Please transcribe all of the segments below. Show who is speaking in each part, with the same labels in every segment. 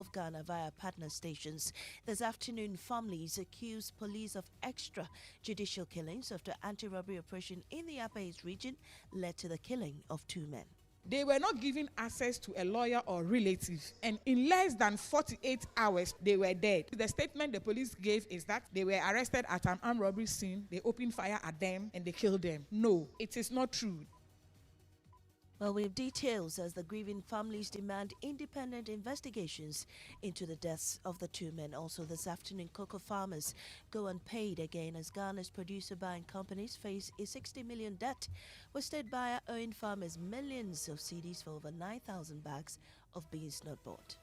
Speaker 1: of Ghana via partner stations. This afternoon, families accused police of extrajudicial killings after anti-robbery operation in the Upper East region led to the killing of 2 men.
Speaker 2: They were not given access to a lawyer or relative, and in less than 48 hours, they were dead. The statement the police gave is that they were arrested at an armed robbery scene, they opened fire at them, and they killed them. No, it is not true.
Speaker 1: Well, we have details as the grieving families demand independent investigations into the deaths of the 2 men. Also this afternoon, cocoa farmers go unpaid again as Ghana's producer buying companies face a 60 million debt, with state buyer owing farmers millions of cedis for over 9,000 bags of beans not bought.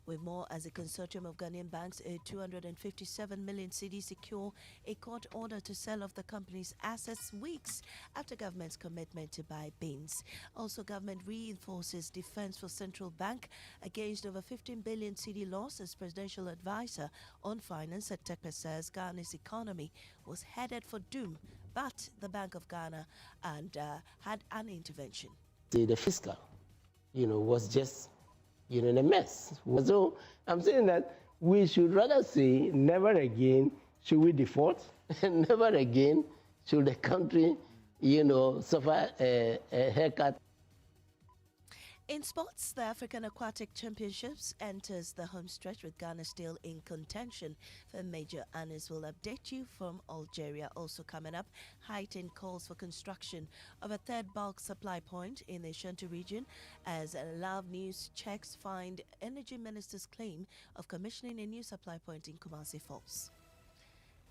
Speaker 1: With more as a consortium of Ghanaian banks owed 257 million cedis secure a court order to sell off the company's assets weeks after government's commitment to buy beans. Also, government reinforces defense for central bank against over 15 billion cedi loss as presidential advisor on finance at Tekpe says Ghana's economy was headed for doom, but the Bank of Ghana had an intervention.
Speaker 3: The fiscal, was just in a mess. So I'm saying that we should rather say never again should we default, and never again should the country, suffer a haircut.
Speaker 1: In sports, the African Aquatic Championships enters the home stretch with Ghana still in contention for major honors. We'll update you from Algeria. Also coming up, heightened calls for construction of a third bulk supply point in the Ashanti region as Love News checks find Energy Minister's claim of commissioning a new supply point in Kumasi false.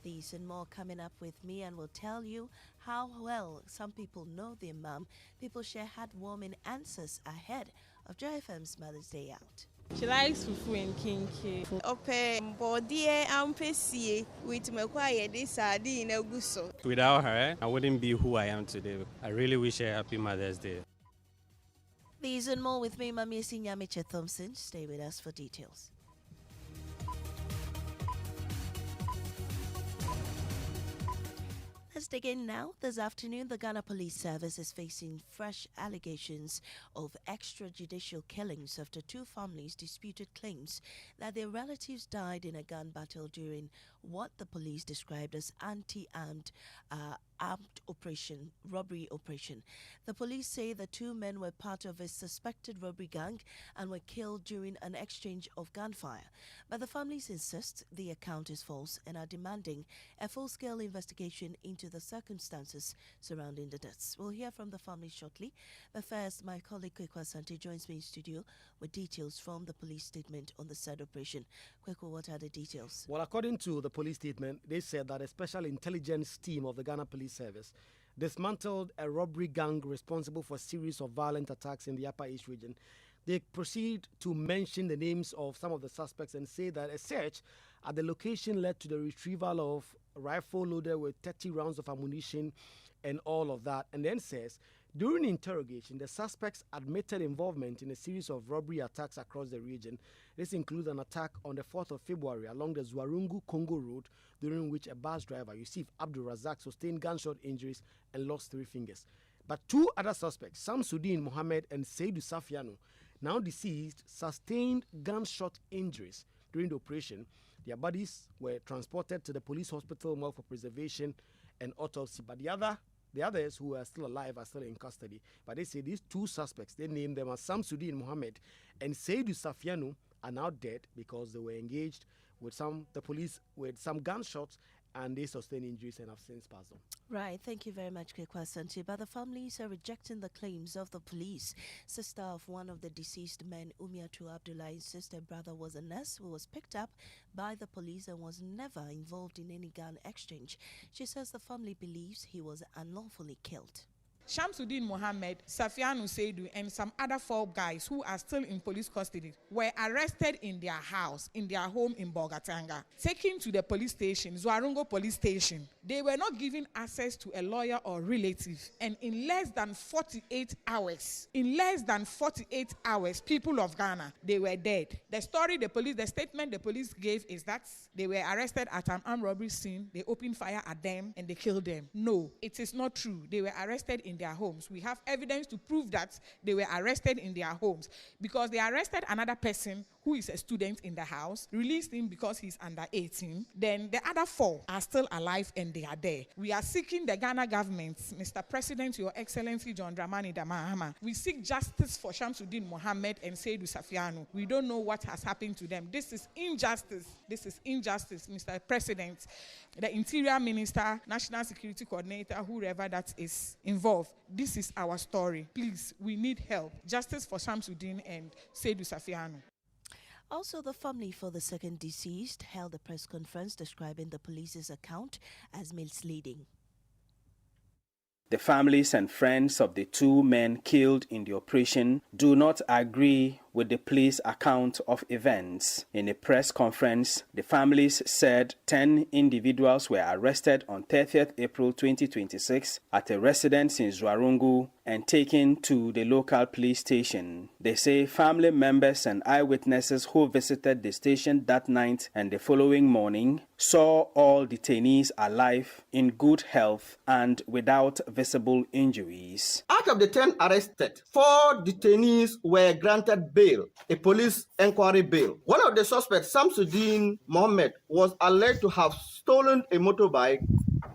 Speaker 1: These and more coming up with me, and we'll tell you how well some people know the Imam. People share heartwarming answers ahead of Joy FM's Mother's Day Out.
Speaker 4: She likes fufu and kinky.
Speaker 5: Without her, I wouldn't be who I am today. I really wish her happy Mother's Day.
Speaker 1: These and more with me, Maame Esi Nyamekye Thompson. Stay with us for details. Let's dig in now. This afternoon, the Ghana Police Service is facing fresh allegations of extrajudicial killings after 2 families disputed claims that their relatives died in a gun battle during what the police described as anti-armed robbery operation. The police say the 2 men were part of a suspected robbery gang and were killed during an exchange of gunfire. But the families insist the account is false and are demanding a full-scale investigation into the circumstances surrounding the deaths. We'll hear from the family shortly, but first, my colleague Okaikwei joins me in studio with details from the police statement on the said operation. Okaikwei, what are the details?
Speaker 6: Well, according to the police statement, they said that a special intelligence team of the Ghana Police Service dismantled a robbery gang responsible for a series of violent attacks in the Upper East region. They proceed to mention the names of some of the suspects and say that a search at the location led to the retrieval of a rifle loaded with 30 rounds of ammunition and all of that. And then says, during interrogation, the suspects admitted involvement in a series of robbery attacks across the region. This includes an attack on the 4th of February along the Zwarungu-Congo Road, during which a bus driver, Yusuf Abdul Razak, sustained gunshot injuries and lost 3 fingers. But 2 other suspects, Samsudin Mohammed and Seydou Safiano, now deceased, sustained gunshot injuries during the operation. Their bodies were transported to the police hospital morgue for preservation and autopsy. But the others who are still alive are still in custody. But they say these 2 suspects, they named them as Samsudin Mohammed and Seydou Safiano, are now dead because they were engaged with the police with some gunshots, and they sustained injuries and have since passed on.
Speaker 1: Right, thank you very much, Okaikwei. But the families are rejecting the claims of the police. Sister of one of the deceased men, Umiatu Abdullah's sister brother, was a nurse who was picked up by the police and was never involved in any gun exchange. She says the family believes he was unlawfully killed.
Speaker 2: Shamsuddin Mohammed, Safianu Seydou, and some other 4 guys who are still in police custody were arrested in their house, in their home in Bogatanga, taken to the police station, Zwarungo police station. They were not given access to a lawyer or relative, and in less than 48 hours, people of Ghana, they were dead. The statement the police gave is that they were arrested at an armed robbery scene, they opened fire at them, and they killed them. No, it is not true. They were arrested in in their homes. We have evidence to prove that they were arrested in their homes because they arrested another person who is a student in the house, released him because he's under 18. Then the other 4 are still alive and they are there. We are seeking the Ghana government, Mr. President, Your Excellency John Dramani Mahama. We seek justice for Shamsuddin Mohammed and Seydou Safiano. We don't know what has happened to them. This is injustice. This is injustice, Mr. President. The Interior Minister, National Security Coordinator, whoever that is involved. This is our story. Please, we need help. Justice for Shamsuddin and Seydou Safiano.
Speaker 1: Also, the family for the second deceased held a press conference describing the police's account as misleading.
Speaker 7: The families and friends of the 2 men killed in the operation do not agree with the police account of events. In a press conference, the families said 10 individuals were arrested on 30th April 2026 at a residence in Zwarungu and taken to the local police station. They say family members and eyewitnesses who visited the station that night and the following morning saw all detainees alive, in good health, and without visible injuries.
Speaker 8: Out of the 10 arrested, 4 detainees were granted bail, a police inquiry bail. One of the suspects, Shamsuddin Mohammed, was alleged to have stolen a motorbike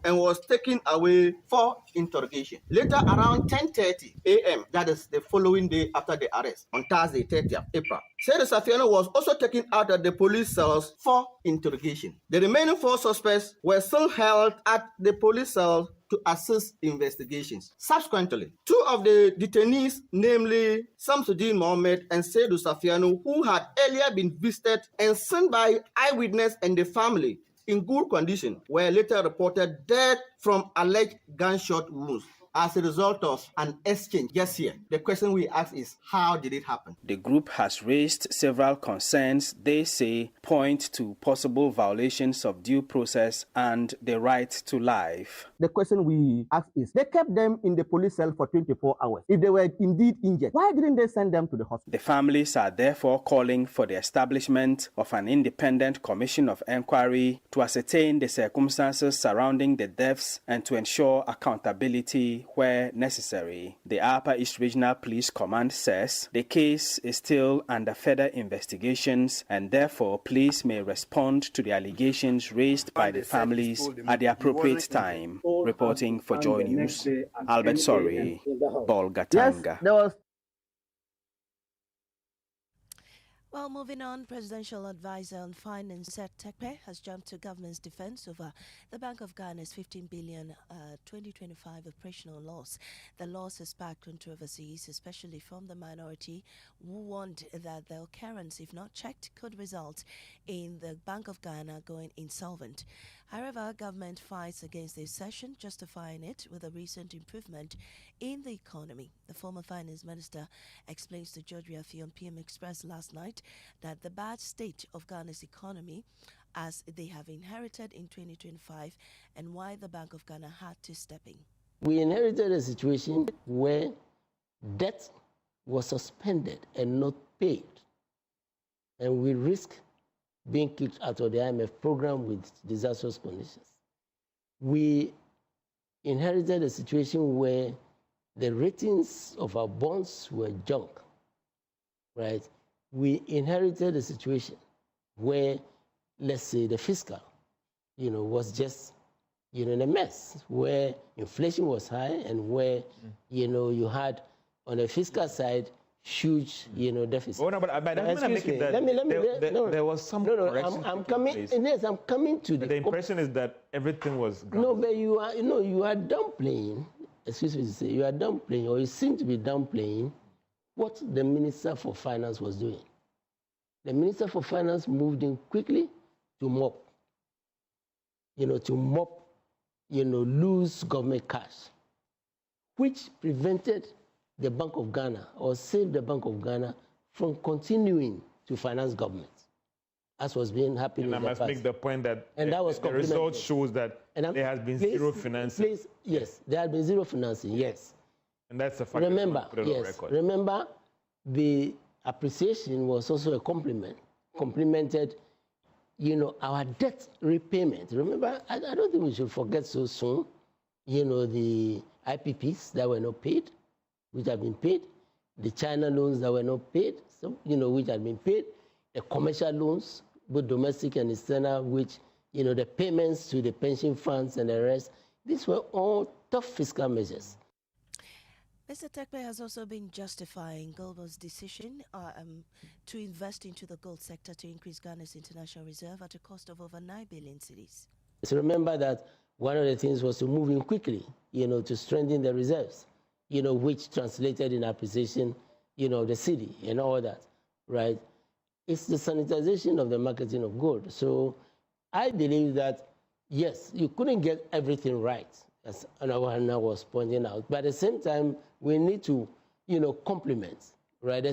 Speaker 8: and was taken away for interrogation. Later, around 10:30 a.m., that is the following day after the arrest, on Thursday, 30th April, Seydou Safiano was also taken out of the police cells for interrogation. The remaining 4 suspects were still held at the police cells to assist investigations. Subsequently, 2 of the detainees, namely Shamsuddin Mohammed and Seydou Safiano, who had earlier been visited and seen by eyewitness and the family in good condition, were later reported dead from alleged gunshot wounds as a result of an exchange just here. The question we ask is, how did it happen?
Speaker 7: The group has raised several concerns they say point to possible violations of due process and the right to life.
Speaker 8: The question we ask is, they kept them in the police cell for 24 hours. If they were indeed injured, why didn't they send them to the hospital?
Speaker 7: The families are therefore calling for the establishment of an independent commission of inquiry to ascertain the circumstances surrounding the deaths and to ensure accountability where necessary. The Upper East Regional Police Command says the case is still under further investigations and therefore police may respond to the allegations raised by the families at the appropriate time. Reporting for Joy News, Albert Sorry, Bolgatanga.
Speaker 8: Yes, there was.
Speaker 1: Well, moving on, Presidential Advisor on Finance Seth Tekpe has jumped to government's defense over the Bank of Ghana's 15 billion 2025 operational loss. The loss has sparked controversies, especially from the minority, who warned that the occurrence, if not checked, could result in the Bank of Ghana going insolvent. However, government fights against this session, justifying it with a recent improvement in the economy. The former finance minister explains to George Riafi on PM Express last night that the bad state of Ghana's economy as they have inherited in 2025 and why the Bank of Ghana had to step in.
Speaker 3: We inherited a situation where debt was suspended and not paid. And we risk being kicked out of the IMF program with disastrous conditions. We inherited a situation where the ratings of our bonds were junk, right? We inherited a situation where, let's say, the fiscal, was just, in a mess, where inflation was high and where, you had, on the fiscal side, huge, deficit.
Speaker 9: Oh, no, but there was some correction.
Speaker 3: I'm coming. Yes, I'm coming to
Speaker 9: the impression is that everything was gone.
Speaker 3: No, but you are downplaying. Excuse me to say, you are downplaying, or you seem to be downplaying what the Minister for Finance was doing. The Minister for Finance moved in quickly to mop, loose government cash, which prevented the Bank of Ghana, or saved the Bank of Ghana from continuing to finance government, as was being happening in the past.
Speaker 9: I must make the point that the result shows that there has been zero financing.
Speaker 3: Yes, there has been zero financing, yes.
Speaker 9: And that's a fact.
Speaker 3: Remember, remember, the appreciation was also a complemented, our debt repayment. Remember, I don't think we should forget so soon, the IPPs that were not paid, which have been paid, the China loans that were not paid, so, which have been paid, the commercial loans, both domestic and external, which, the payments to the pension funds and the rest, these were all tough fiscal measures.
Speaker 1: Mr. Okaikwei has also been justifying Goldman's decision to invest into the gold sector to increase Ghana's international reserve at a cost of over 9 billion cedis.
Speaker 3: So remember that one of the things was to move in quickly, to strengthen the reserves, which translated in appreciation, the city and all that, right? It's the sanitization of the marketing of gold. So I believe that, yes, you couldn't get everything right, as Anna was pointing out, but at the same time, we need to, complement, right, the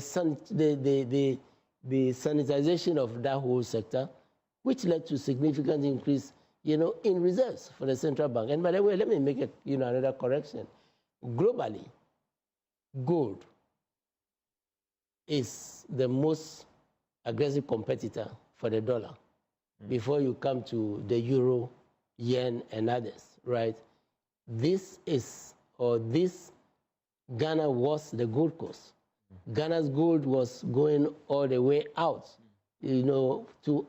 Speaker 3: sanitization of that whole sector, which led to significant increase, in reserves for the central bank. And by the way, let me make another correction. Globally, gold is the most aggressive competitor for the dollar before you come to the euro, yen, and others, right? This Ghana was the Gold Coast. Ghana's gold was going all the way out, to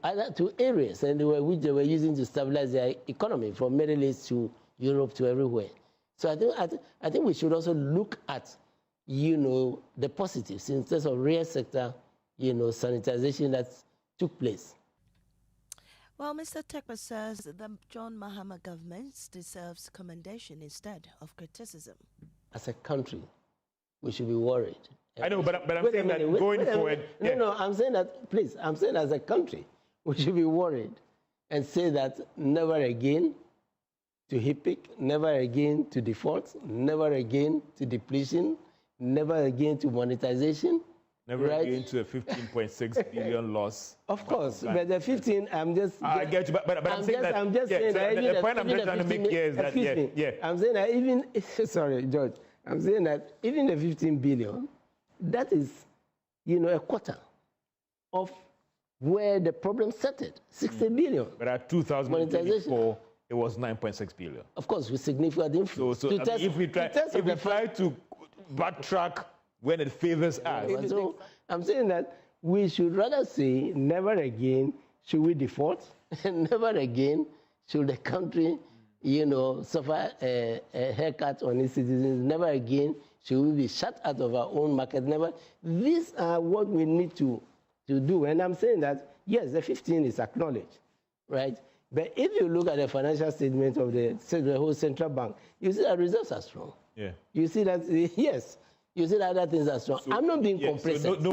Speaker 3: areas, and which they were using to stabilize their economy, from Middle East to Europe to everywhere. So I think we should also look at, the positives in terms of real sector, sanitization that took place.
Speaker 1: Well, Mr. Okaikwei says the John Mahama government deserves commendation instead of criticism.
Speaker 3: As a country, we should be worried.
Speaker 9: I know, but I'm saying that going forward...
Speaker 3: No, I'm saying that, please, I'm saying as a country, we should be worried and say that never again to HIPIC, never again to default, never again to depletion, never again to monetization.
Speaker 9: Never again to a 15.6 billion loss.
Speaker 3: Of course, but the 15, I'm just...
Speaker 9: I get you, but I'm saying that...
Speaker 3: I'm just saying that
Speaker 9: the point I'm just trying to make here is that,
Speaker 3: I'm saying that even... Sorry, George. I'm saying that even the 15 billion, that is, a quarter of where the problem started, 60 billion.
Speaker 9: But at 2024, it was 9.6 billion.
Speaker 3: Of course, with significant influence.
Speaker 9: So if we try to backtrack when it favors us.
Speaker 3: So I'm saying that we should rather say never again should we default, and never again should the country, suffer a haircut on its citizens. Never again should we be shut out of our own market. Never. These are what we need to do. And I'm saying that, yes, the 15 is acknowledged, right? But if you look at the financial statement of the whole central bank, you see that reserves are strong.
Speaker 9: Yeah.
Speaker 3: You see that, yes. You see that other things are strong. So, I'm not being complacent.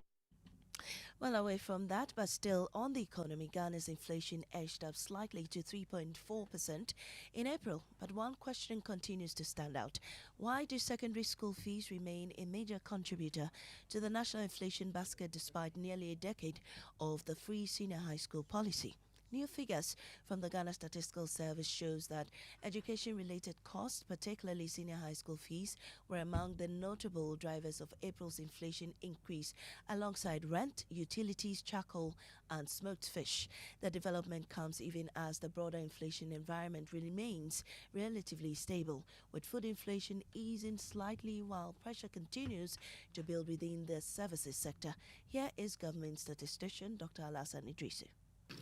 Speaker 1: Well, away from that, but still on the economy, Ghana's inflation edged up slightly to 3.4% in April. But one question continues to stand out. Why do secondary school fees remain a major contributor to the national inflation basket despite nearly a decade of the free senior high school policy? New figures from the Ghana Statistical Service shows that education-related costs, particularly senior high school fees, were among the notable drivers of April's inflation increase, alongside rent, utilities, charcoal, and smoked fish. The development comes even as the broader inflation environment remains relatively stable, with food inflation easing slightly while pressure continues to build within the services sector. Here is government statistician Dr. Alassane Idrisu.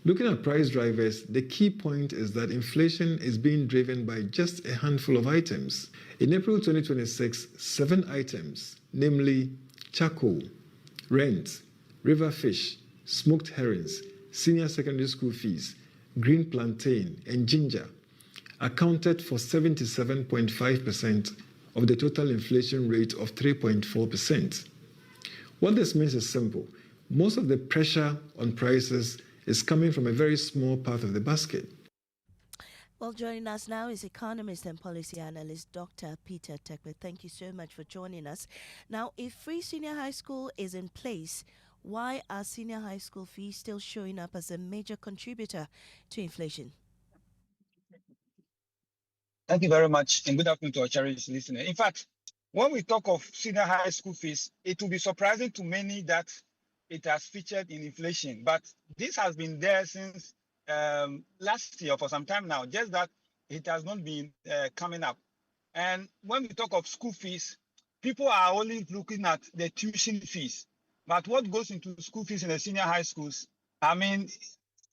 Speaker 10: Looking at price drivers, the key point is that inflation is being driven by just a handful of items. In April 2026, 7 items, namely charcoal, rent, river fish, smoked herrings, senior secondary school fees, green plantain, and ginger, accounted for 77.5% of the total inflation rate of 3.4%. What this means is simple. Most of the pressure on prices is coming from a very small part of the basket.
Speaker 1: Well, joining us now is economist and policy analyst Dr. Peter Okaikwei. Thank you so much for joining us. Now, if free senior high school is in place, why are senior high school fees still showing up as a major contributor to inflation?
Speaker 11: Thank you very much, and good afternoon to our cherished listener. In fact, when we talk of senior high school fees, it will be surprising to many that it has featured in inflation, but this has been there since last year for some time now, just that it has not been coming up. And when we talk of school fees, people are only looking at the tuition fees. But what goes into school fees in the senior high schools, I mean,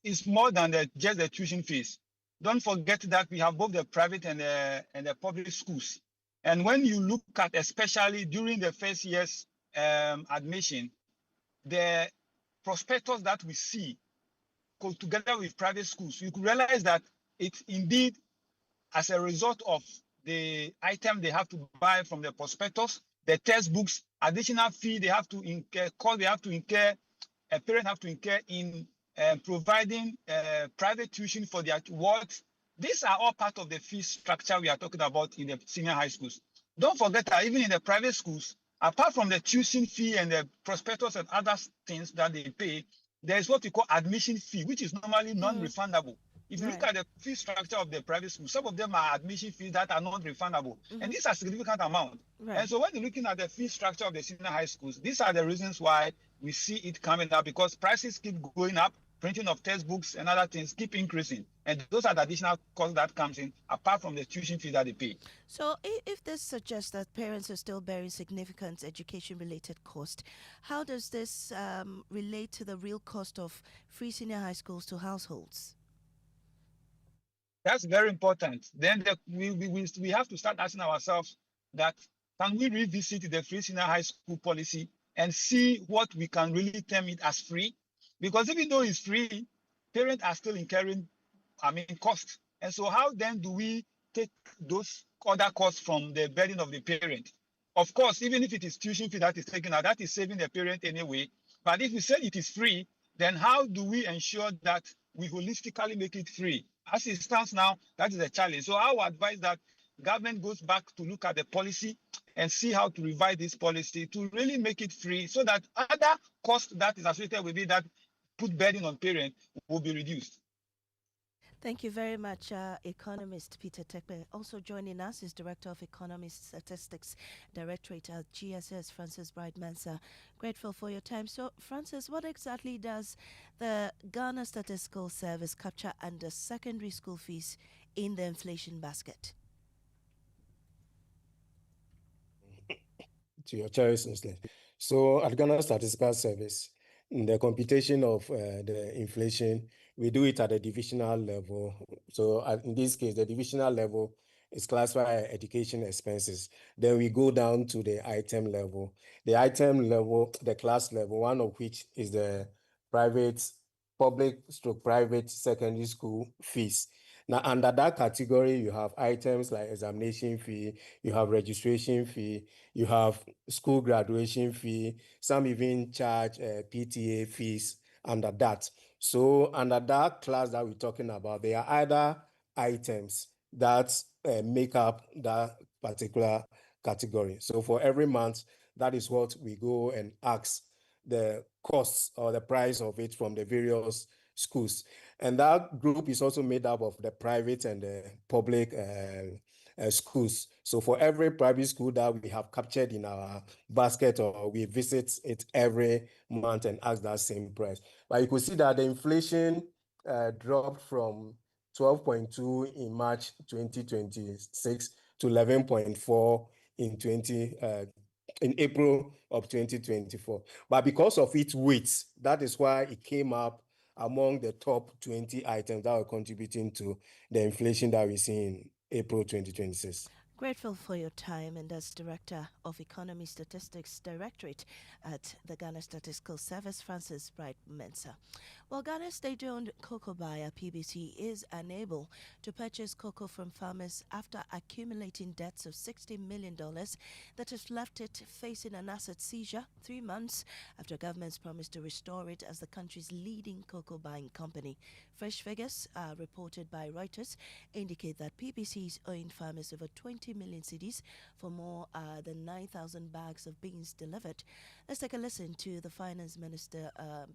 Speaker 11: it's more than just the tuition fees. Don't forget that we have both the private and the public schools. And when you look at, especially during the first year's admission, the prospectus that we see go together with private schools, you could realize that it's indeed as a result of the item they have to buy from the prospectus, the textbooks, additional fee they have to incur, cost they have to incur, a parent have to incur in providing private tuition for their wards. These are all part of the fee structure we are talking about in the senior high schools. Don't forget that even in the private schools, apart from the tuition fee and the prospectus and other things that they pay, there is what we call admission fee, which is normally non-refundable. If you look at the fee structure of the private schools, some of them are admission fees that are not refundable. And these are significant amount. And so when you're looking at the fee structure of the senior high schools, these are the reasons why we see it coming up, because prices keep going up, printing of textbooks and other things keep increasing. And those are the additional costs that comes in, apart from the tuition fee that they pay.
Speaker 1: So if this suggests that parents are still bearing significant education-related cost, how does this relate to the real cost of free senior high schools to households?
Speaker 11: That's very important. Then we have to start asking ourselves that, can we revisit the free senior high school policy and see what we can really term it as free? Because even though it's free, parents are still incurring, costs. And so how then do we take those other costs from the burden of the parent? Of course, even if it is tuition fee that is taken out, that is saving the parent anyway. But if we say it is free, then how do we ensure that we holistically make it free? As it stands now, that is a challenge. So I would advise that government goes back to look at the policy and see how to revise this policy to really make it free, so that other costs that is associated with it that put burden on parents will be reduced.
Speaker 1: Thank you very much, economist Peter Tekpe. Also joining us is Director of Economy Statistics Directorate at GSS, Francis Bright-Mensah. Grateful for your time. So, Francis, what exactly does the Ghana Statistical Service capture under secondary school fees in the inflation basket?
Speaker 12: To your choice, Muslim. So, at Ghana Statistical Service, in the computation of the inflation, we do it at a divisional level. So in this case, the divisional level is classified as education expenses. Then we go down to the item level. The item level, the class level, one of which is the public/private secondary school fees. Now, under that category, you have items like examination fee, you have registration fee, you have school graduation fee, some even charge PTA fees under that. So under that class that we're talking about, there are other items that make up that particular category. So for every month, that is what we go and ask the costs or the price of it from the various schools. And that group is also made up of the private and the public schools. So for every private school that we have captured in our basket, or we visit it every month and ask that same price. But you could see that the inflation dropped from 12.2 in March 2026 to 11.4 in April of 2024. But because of its weight, that is why it came up among the top 20 items that are contributing to the inflation that we see in April 2026.
Speaker 1: Grateful for your time, and as Director of Economy Statistics Directorate at the Ghana Statistical Service, Francis Bright-Mensah. Well, Ghana state-owned cocoa buyer PBC is unable to purchase cocoa from farmers after accumulating debts of $60 million that has left it facing an asset seizure 3 months after government's promise to restore it as the country's leading cocoa buying company. Fresh figures reported by Reuters indicate that PBC is owing farmers over 20 million cedis for more than 9,000 bags of beans delivered. Let's take a listen to the Finance Minister,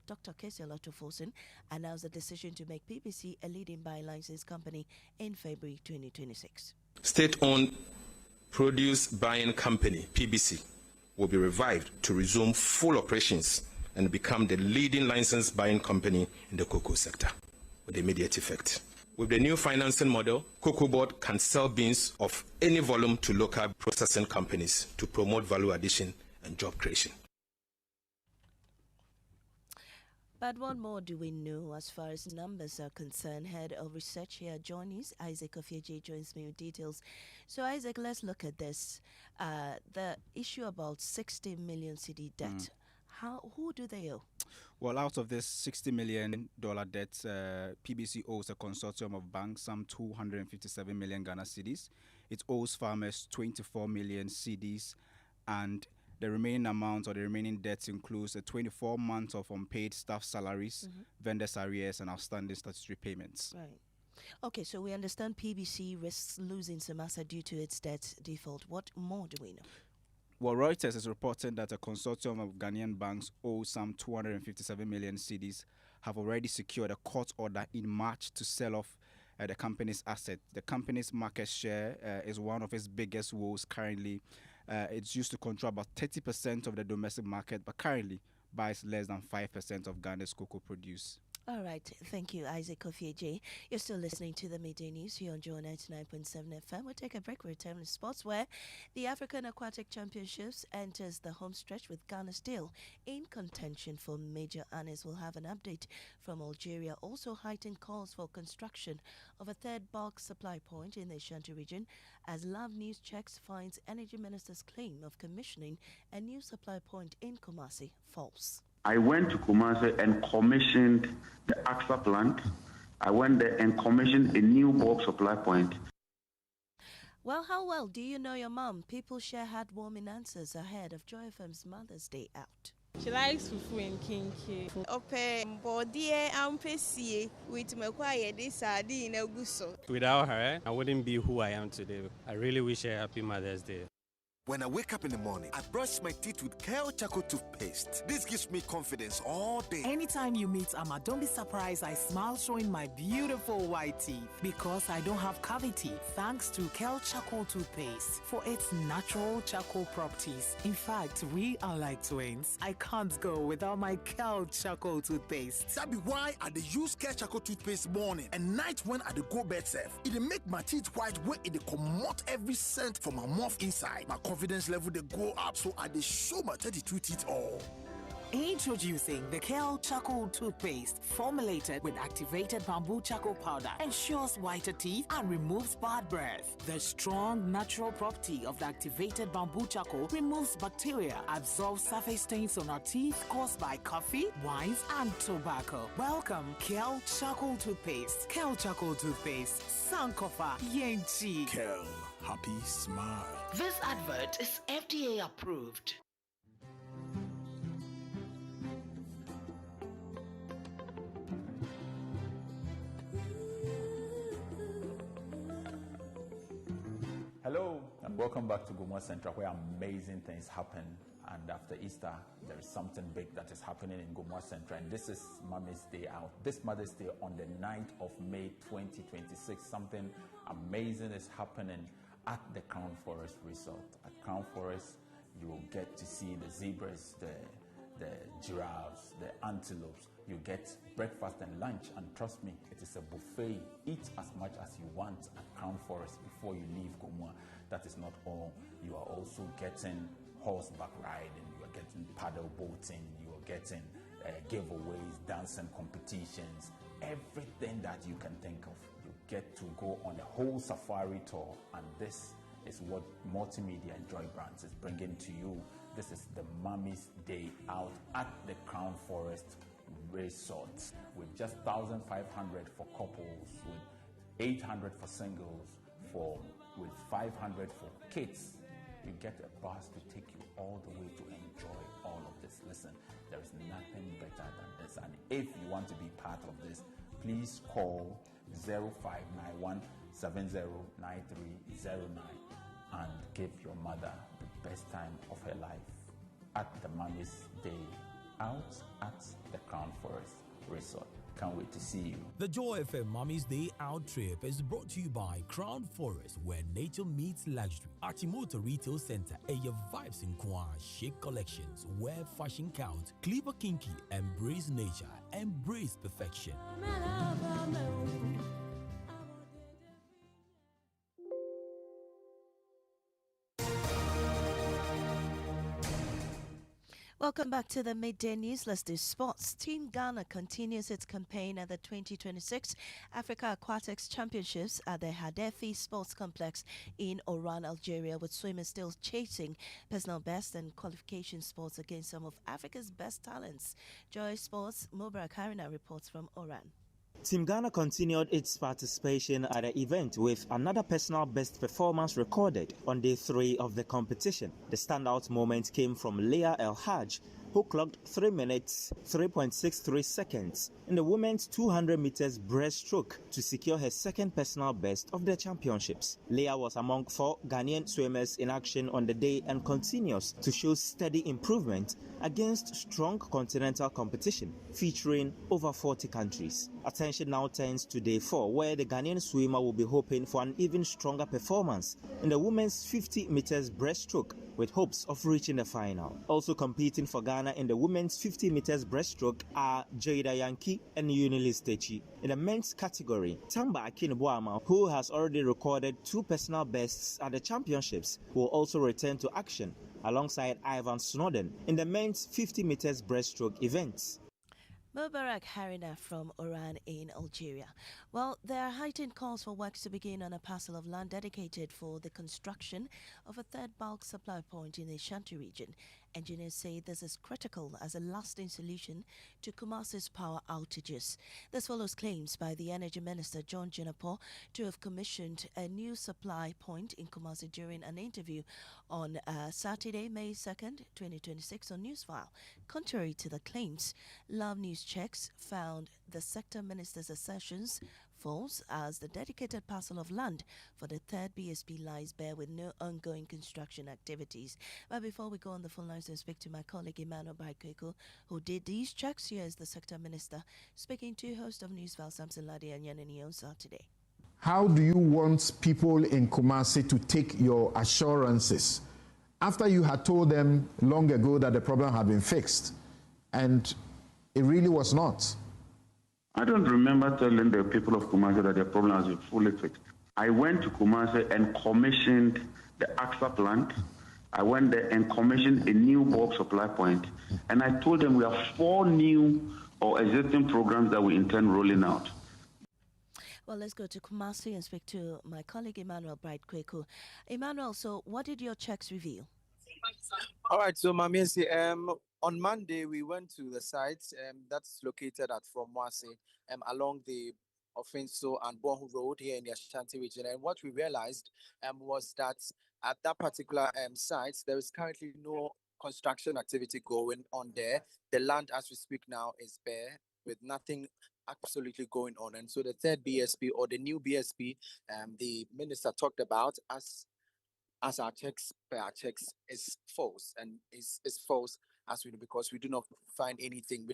Speaker 1: Dr. Kesiel Atufosin, announced the decision to make PBC a leading buying license company in February 2026.
Speaker 13: State-owned produce buying company, PBC, will be revived to resume full operations and become the leading license buying company in the cocoa sector with immediate effect. With the new financing model, Cocoa Board can sell beans of any volume to local processing companies to promote value addition and job creation.
Speaker 1: But what more do we know as far as numbers are concerned? Head of research here, Johnny's Isaac Ofieje joins me with details. So Isaac, let's look at this. The issue about 60 million cedi debt. Who do they owe?
Speaker 14: Well, out of this $60 million debt, PBC owes a consortium of banks some 257 million Ghana cedis. It owes farmers 24 million cedis, and the remaining amount or the remaining debts includes 24 months of unpaid staff salaries, vendors arrears, and outstanding statutory payments.
Speaker 1: Right. Okay, so we understand PBC risks losing some asset due to its debt default. What more do we know?
Speaker 14: Well, Reuters is reporting that a consortium of Ghanaian banks owe some 257 million cedis have already secured a court order in March to sell off the company's asset. The company's market share is one of its biggest woes currently. It's used to control about 30% of the domestic market, but currently buys less than 5% of Ghana's cocoa produce.
Speaker 1: All right. Thank you, Isaac Ofieje. You're still listening to the Midday News here on Joy 99.7 FM. We'll take a break. We'll return to sports, where the African Aquatic Championships enters the home stretch with Ghana still in contention for major honors. We'll have an update from Algeria. Also, heightened calls for construction of a third bulk supply point in the Ashanti region as Love News checks finds Energy Minister's claim of commissioning a new supply point in Kumasi false.
Speaker 15: I went to Kumasi and commissioned the AXA plant. I went there and commissioned a new bulk supply point.
Speaker 1: Well, how well do you know your mom? People share heartwarming answers ahead of Joy FM's Mother's Day out.
Speaker 4: She likes fufu and kinky.
Speaker 16: Ope body ampesi with me quiet this sardine guso.
Speaker 5: Without her, I wouldn't be who I am today. I really wish her happy Mother's Day.
Speaker 17: When I wake up in the morning, I brush my teeth with Kale Charcoal toothpaste. This gives me confidence all day.
Speaker 18: Anytime you meet Amma, don't be surprised I smile showing my beautiful white teeth because I don't have cavity thanks to Kale Charcoal toothpaste for its natural charcoal properties. In fact, we are like twins. I can't go without my Kale Charcoal toothpaste.
Speaker 17: That be why I use Kale Charcoal toothpaste morning and night when I go bed safe. It make my teeth white when it comot every scent from my mouth inside. My confidence level they go up, so I show my 32 teeth all.
Speaker 18: Introducing the Kale Charcoal toothpaste, formulated with activated bamboo charcoal powder, ensures whiter teeth and removes bad breath. The strong natural property of the activated bamboo charcoal removes bacteria, absorbs surface stains on our teeth caused by coffee, wines, and tobacco. Welcome, Kale Charcoal toothpaste. Kale Charcoal toothpaste, Sankofa Yenchi.
Speaker 17: Kale, happy smile.
Speaker 18: This advert is FDA approved.
Speaker 19: Hello and welcome back to Gomwa Central, where amazing things happen. And after Easter, there is something big that is happening in Gomwa Central, and this is Mame's Day out. This Mother's Day on the 9th of May 2026, something amazing is happening at the Crown Forest Resort. At Crown Forest, you will get to see the zebras, the giraffes, the antelopes. You get breakfast and lunch, and trust me, it is a buffet. Eat as much as you want at Crown Forest before you leave Gomwa. That is not all. You are also getting horseback riding, you are getting paddle boating, you are getting giveaways, dancing competitions, everything that you can think of. You get to go on a whole safari tour, and this is what Multimedia and Joy Brands is bringing to you. This is the Mame's Day out at the Crown Forest Resort, with just 1,500 for couples, with 800 for singles, with 500 for kids. You get a bus to take you all the way to enjoy all of this. Listen, there is nothing better than this, and if you want to be part of this, please call 0591 709309 and give your mother the best time of her life at the Mame's Day out at the Crown Forest Resort. Can't wait to see you.
Speaker 20: The Joy FM Mommy's Day Out trip is brought to you by Crown Forest, where nature meets luxury. Achimota Retail Center, your vibes in Kwa, chic collections, where fashion counts. Cleaver Kinky, embrace nature, embrace perfection.
Speaker 1: Welcome back to the Midday News. Let's do sports. Team Ghana continues its campaign at the 2026 Africa Aquatics Championships at the Hadefi Sports Complex in Oran, Algeria, with swimmers still chasing personal best and qualification sports against some of Africa's best talents. Joy Sports, Mubarak Harina reports from Oran.
Speaker 21: Team Ghana continued its participation at the event with another personal best performance recorded on day 3 of the competition. The standout moment came from Leah El Haj, who clocked 3 minutes 3.63 seconds in the women's 200 meters breaststroke to secure her second personal best of the championships. Leah was among 4 Ghanaian swimmers in action on the day and continues to show steady improvement against strong continental competition featuring over 40 countries. Attention now turns to day 4, where the Ghanaian swimmer will be hoping for an even stronger performance in the women's 50 meters breaststroke, with hopes of reaching the final. Also competing for Ghana in the women's 50 meters breaststroke are Jada Yankee and Unilis Techi. In the men's category, Tamba Akinbuama, who has already recorded 2 personal bests at the championships, will also return to action alongside Ivan Snowden in the men's 50 meters breaststroke events.
Speaker 1: Mubarak Harina from Oran in Algeria. Well, there are heightened calls for works to begin on a parcel of land dedicated for the construction of a third bulk supply point in the Ashanti region. Engineers say this is critical as a lasting solution to Kumasi's power outages. This follows claims by the Energy Minister John Jinapor to have commissioned a new supply point in Kumasi during an interview on Saturday, May 2nd, 2026 on Newsfile. Contrary to the claims, Love News checks found the sector minister's assertions false, as the dedicated parcel of land for the third BSP lies bare with no ongoing construction activities. But before we go on the phone lines and speak to my colleague Emmanuel Baikweku, who did these checks, here is the sector minister speaking to host of Newsfile Samson Ladi and Yanani on Saturday.
Speaker 22: How do you want people in Kumasi to take your assurances after you had told them long ago that the problem had been fixed and it really was not?
Speaker 15: I don't remember telling the people of Kumasi that their problem has been fully fixed. I went to Kumasi and commissioned the AXA plant. I went there and commissioned a new bulk supply point. And I told them we have 4 new or existing programs that we intend rolling out.
Speaker 1: Well, let's go to Kumasi and speak to my colleague Emmanuel Baikweku. Emmanuel, so what did your checks reveal?
Speaker 23: All right, so Maame Esi, on Monday, we went to the site that's located at Fromwase along the Offenso and Bonhu Road here in the Ashanti region. And what we realized was that at that particular site, there is currently no construction activity going on there. The land as we speak now is bare with nothing absolutely going on. And so the third BSP or the new BSP the minister talked about as our checks is false, and is false as we do, because we did not find anything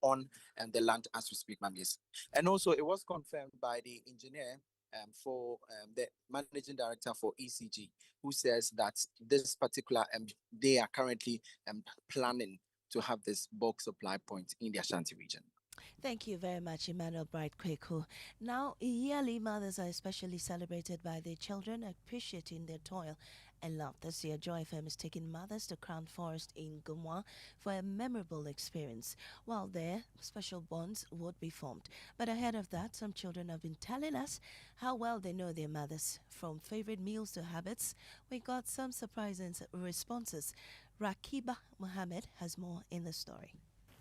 Speaker 23: on the land as we speak, Maame Esi. And also it was confirmed by the engineer for the managing director for ECG, who says that this particular they are currently planning to have this bulk supply point in the Ashanti region.
Speaker 1: Thank you very much, Emmanuel Baikweku. Now, yearly mothers are especially celebrated by their children, appreciating their toil and love. This year, Joy FM is taking mothers to Crown Forest in Gumwa for a memorable experience. While there, special bonds would be formed. But ahead of that, some children have been telling us how well they know their mothers. From favorite meals to habits, we got some surprising responses. Rakiba Mohammed has more in the story.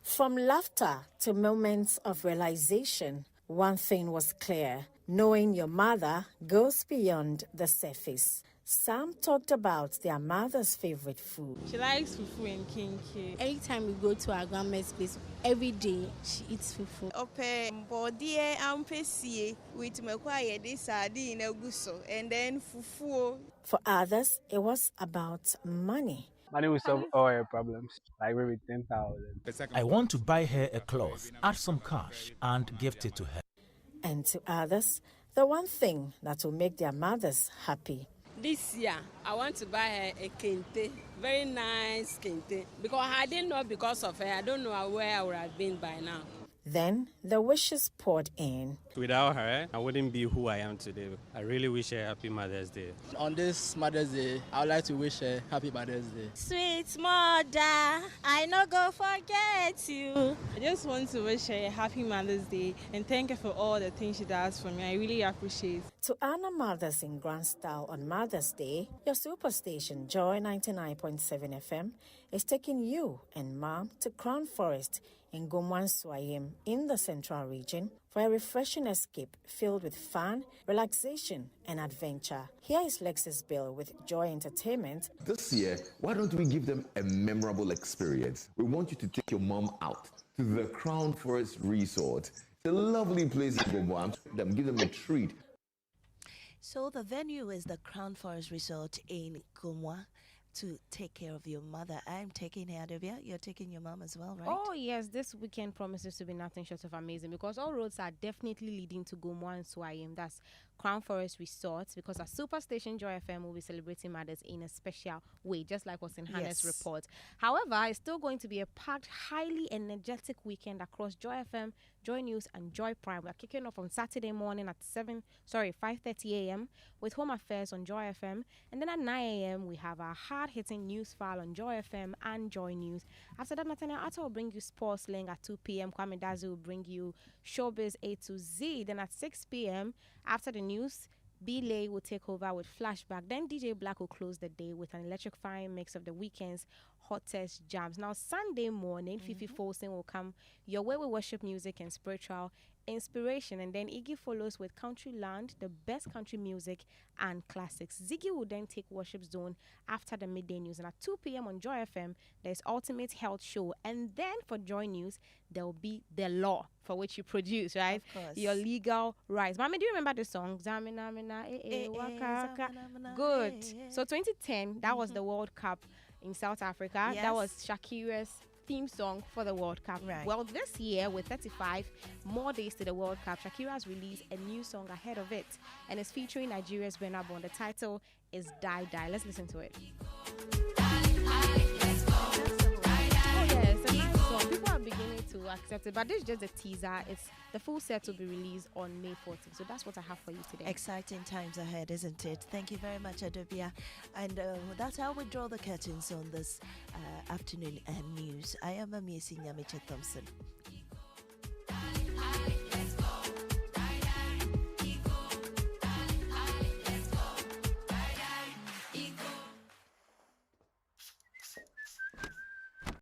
Speaker 24: From laughter to moments of realization, one thing was clear: knowing your mother goes beyond the surface. Some talked about their mother's favorite food.
Speaker 4: She likes fufu and kinky.
Speaker 25: Anytime we go to our grandma's place, every day she eats fufu.
Speaker 16: Body unpaid with Okaikwei sardine and then fufu.
Speaker 24: For others, it was about money.
Speaker 26: Money will solve all her problems, like maybe 10,000.
Speaker 20: I want to buy her a cloth, add some cash, and gift it to her.
Speaker 24: And to others, the one thing that will make their mothers happy.
Speaker 4: This year, I want to buy her a kente, very nice kente, because I didn't know because of her. I don't know where I would have been by now.
Speaker 24: Then the wishes poured in.
Speaker 5: Without her, I wouldn't be who I am today. I really wish her happy Mother's Day.
Speaker 26: On this Mother's Day, I would like to wish her happy Mother's Day.
Speaker 16: Sweet mother, I no go forget you.
Speaker 4: I just want to wish her a happy Mother's Day and thank her for all the things she does for me. I really appreciate it.
Speaker 24: To honor mothers in grand style on Mother's Day, your superstation Joy 99.7 FM is taking you and Mom to Crown Forest in Gomwan Swayim in the Central Region for a refreshing escape filled with fun, relaxation, and adventure. Here is Lexus Bill with Joy Entertainment.
Speaker 2: This year, why don't we give them a memorable experience? We want you to take your mom out to the Crown Forest Resort. It's a lovely place in Gomwan. Give them a treat.
Speaker 1: So the venue is the Crown Forest Resort in Gomwa to take care of your mother. I'm taking her, Adobia. You're taking your mom as well, right?
Speaker 3: Oh, yes. This weekend promises to be nothing short of amazing because all roads are definitely leading to Gomwa and Swayim. That's Crown Forest Resort, because our superstation Joy FM will be celebrating mothers in a special way, just like what's in Hannah's report. However, it's still going to be a packed, highly energetic weekend across Joy FM, Joy News, and Joy Prime. We're kicking off on Saturday morning at 5:30 a.m. with Home Affairs on Joy FM, and then at 9 a.m. we have our hard-hitting news file on Joy FM and Joy News. After that, Nathaniel Atta will bring you Sports Link at 2 p.m. Kwame Dazi will bring you Showbiz A to Z. Then at 6 p.m. after the news, B-Lay will take over with Flashback. Then DJ Black will close the day with an electrifying mix of the weekend's hottest jams. Now, Sunday morning, Fifi Folsom will come your way with worship music and spiritual inspiration. And then Iggy follows with Countryland, the best country music and classics. Ziggy will then take Worship Zone after the midday news. And at 2 p.m. on Joy FM, there's Ultimate Health Show. And then for Joy News, there will be The Law, for which you produce, right?
Speaker 1: Of course.
Speaker 3: Your legal rights. Mami, do you remember the song? Zamina, mina, waka, waka. Good. So 2010, that was the World Cup in South Africa.
Speaker 1: Yes.
Speaker 3: That was Shakira's theme song for the World Cup.
Speaker 1: Right.
Speaker 3: Well, this year, with 35 more days to the World Cup, Shakira has released a new song ahead of it, and it's featuring Nigeria's Burna Boy. The title is Die Die. Let's listen to it. Oh yes, a nice song. People are beginning to accept it, but this is just a teaser. It's the full set will be released on May 14th. So that's what I have for you today.
Speaker 1: Exciting times ahead, isn't it? Thank you very much, Adobia. And that's how we draw the curtains on this afternoon and news. I am Maame Esi Nyamekye Thompson.